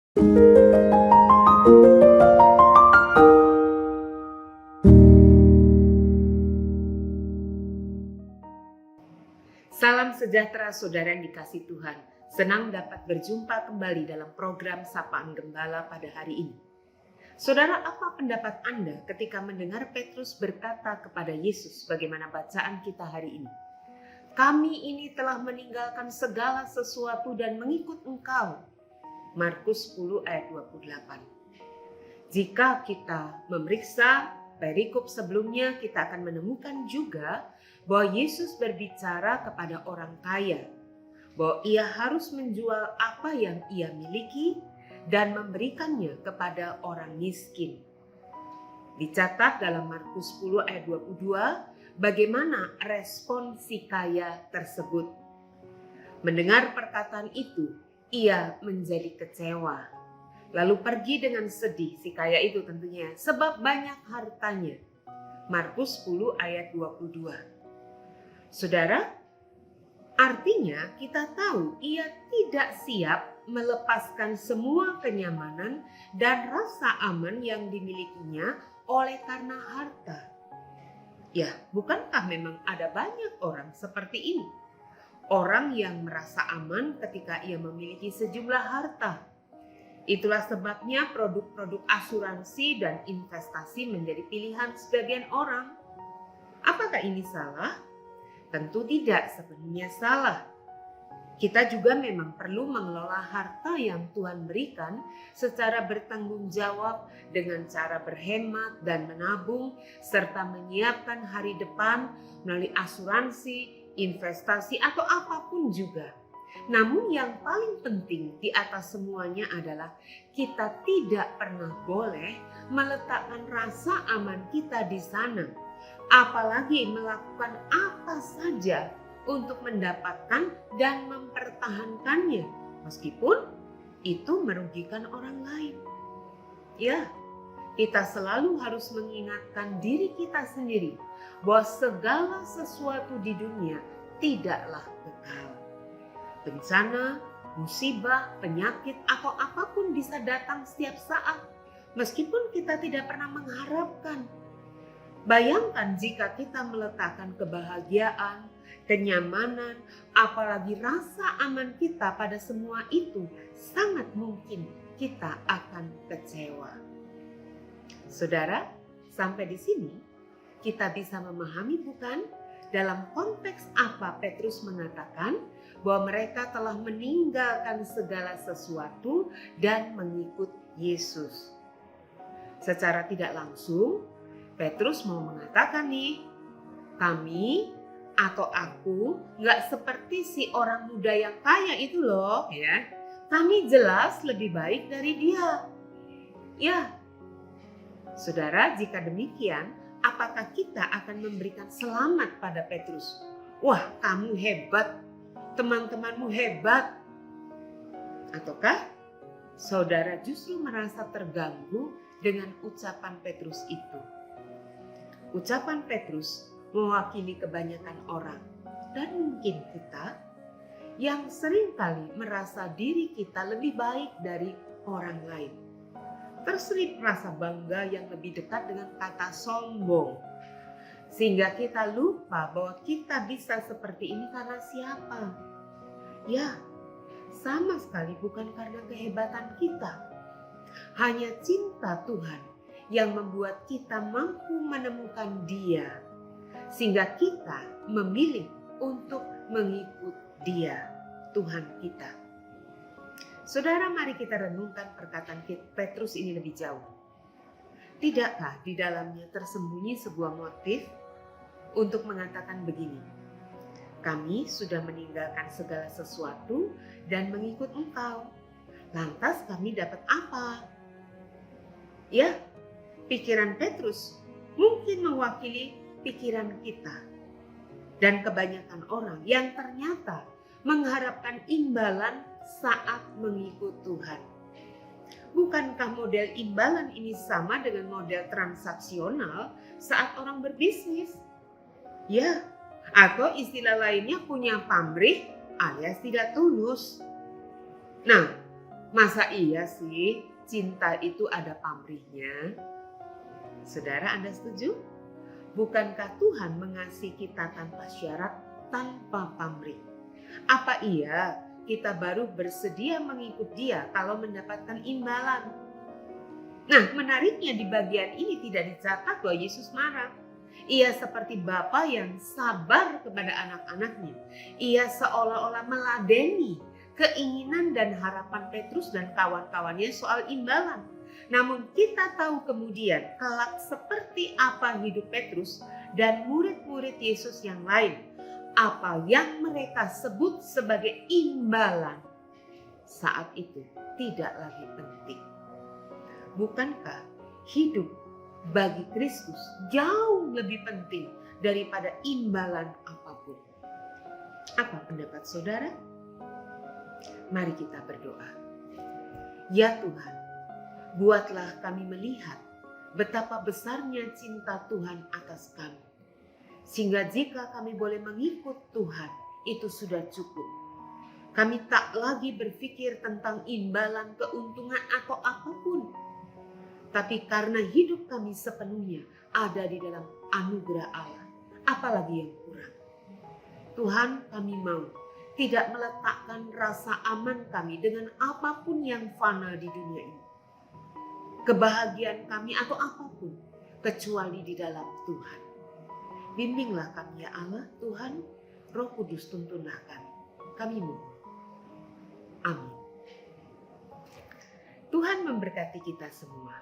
Salam sejahtera saudara yang dikasihi Tuhan. Senang dapat berjumpa kembali dalam program Sapaan Gembala pada hari ini. Saudara, apa pendapat Anda ketika mendengar Petrus berkata kepada Yesus bagaimana bacaan kita hari ini? Kami ini telah meninggalkan segala sesuatu dan mengikut Engkau. Markus 10 ayat 28. Jika kita memeriksa perikop sebelumnya, kita akan menemukan juga bahwa Yesus berbicara kepada orang kaya, bahwa ia harus menjual apa yang ia miliki dan memberikannya kepada orang miskin. Dicatat dalam Markus 10 ayat 22, bagaimana respon si kaya tersebut. Mendengar perkataan itu, ia menjadi kecewa. Lalu pergi dengan sedih si kaya itu tentunya, sebab banyak hartanya. Markus 10 ayat 22. Saudara, artinya kita tahu ia tidak siap melepaskan semua kenyamanan dan rasa aman yang dimilikinya oleh karena harta. Ya, bukankah memang ada banyak orang seperti ini? Orang yang merasa aman ketika ia memiliki sejumlah harta. Itulah sebabnya produk-produk asuransi dan investasi menjadi pilihan sebagian orang. Apakah ini salah? Tentu tidak sepenuhnya salah. Kita juga memang perlu mengelola harta yang Tuhan berikan secara bertanggung jawab dengan cara berhemat dan menabung serta menyiapkan hari depan melalui asuransi, investasi atau apapun juga. Namun yang paling penting di atas semuanya adalah kita tidak pernah boleh meletakkan rasa aman kita di sana. Apalagi melakukan apa saja untuk mendapatkan dan mempertahankannya, meskipun itu merugikan orang lain. Ya, kita selalu harus mengingatkan diri kita sendiri bahwa segala sesuatu di dunia tidaklah kekal. Bencana, musibah, penyakit, atau apapun bisa datang setiap saat, meskipun kita tidak pernah mengharapkan. Bayangkan jika kita meletakkan kebahagiaan, kenyamanan, apalagi rasa aman kita pada semua itu, sangat mungkin kita akan kecewa. Saudara, sampai di sini kita bisa memahami bukan dalam konteks apa Petrus mengatakan bahwa mereka telah meninggalkan segala sesuatu dan mengikut Yesus. Secara tidak langsung, Petrus mau mengatakan nih, kami atau aku nggak seperti si orang muda yang kaya itu loh, ya. Kami jelas lebih baik dari dia. Ya, saudara, jika demikian, apakah kita akan memberikan selamat pada Petrus? Wah, kamu hebat, teman-temanmu hebat. Ataukah saudara justru merasa terganggu dengan ucapan Petrus itu? Ucapan Petrus mewakili kebanyakan orang dan mungkin kita yang seringkali merasa diri kita lebih baik dari orang lain. Terselip rasa bangga yang lebih dekat dengan kata sombong. Sehingga kita lupa bahwa kita bisa seperti ini karena siapa? Ya, sama sekali bukan karena kehebatan kita. Hanya cinta Tuhan yang membuat kita mampu menemukan Dia, sehingga kita memilih untuk mengikut Dia, Tuhan kita. Saudara, mari kita renungkan perkataan Petrus ini lebih jauh. Tidakkah di dalamnya tersembunyi sebuah motif untuk mengatakan begini, kami sudah meninggalkan segala sesuatu dan mengikut Engkau. Lantas kami dapat apa? Ya, pikiran Petrus mungkin mewakili pikiran kita dan kebanyakan orang yang ternyata mengharapkan imbalan saat mengikut Tuhan. Bukankah model imbalan ini sama dengan model transaksional saat orang berbisnis? Ya, atau istilah lainnya punya pamrih alias tidak tulus. Nah, Masa iya sih cinta itu ada pamrihnya? Saudara, Anda setuju? Bukankah Tuhan mengasihi kita tanpa syarat, tanpa pamrih? Apa iya kita baru bersedia mengikut Dia kalau mendapatkan imbalan? Nah, menariknya di bagian ini tidak dicatat bahwa Yesus marah. Ia seperti bapa yang sabar kepada anak-anaknya. Ia seolah-olah meladeni keinginan dan harapan Petrus dan kawan-kawannya soal imbalan. Namun kita tahu kemudian kelak seperti apa hidup Petrus dan murid-murid Yesus yang lain. Apa yang mereka sebut sebagai imbalan saat itu tidak lagi penting. Bukankah hidup bagi Kristus jauh lebih penting daripada imbalan apapun? Apa pendapat saudara? Mari kita berdoa. Ya Tuhan, buatlah kami melihat betapa besarnya cinta Tuhan atas kami. Sehingga jika kami boleh mengikut Tuhan, itu sudah cukup. Kami tak lagi berpikir tentang imbalan, keuntungan atau apapun. Tapi karena hidup kami sepenuhnya ada di dalam anugerah Allah, apalagi yang kurang. Tuhan, kami mau tidak meletakkan rasa aman kami dengan apapun yang fana di dunia ini. Kebahagiaan kami atau apapun, kecuali di dalam Tuhan. Bimbinglah kami ya Allah, Tuhan, Roh Kudus tuntunlah kami. Kami mohon. Amin. Tuhan memberkati kita semua.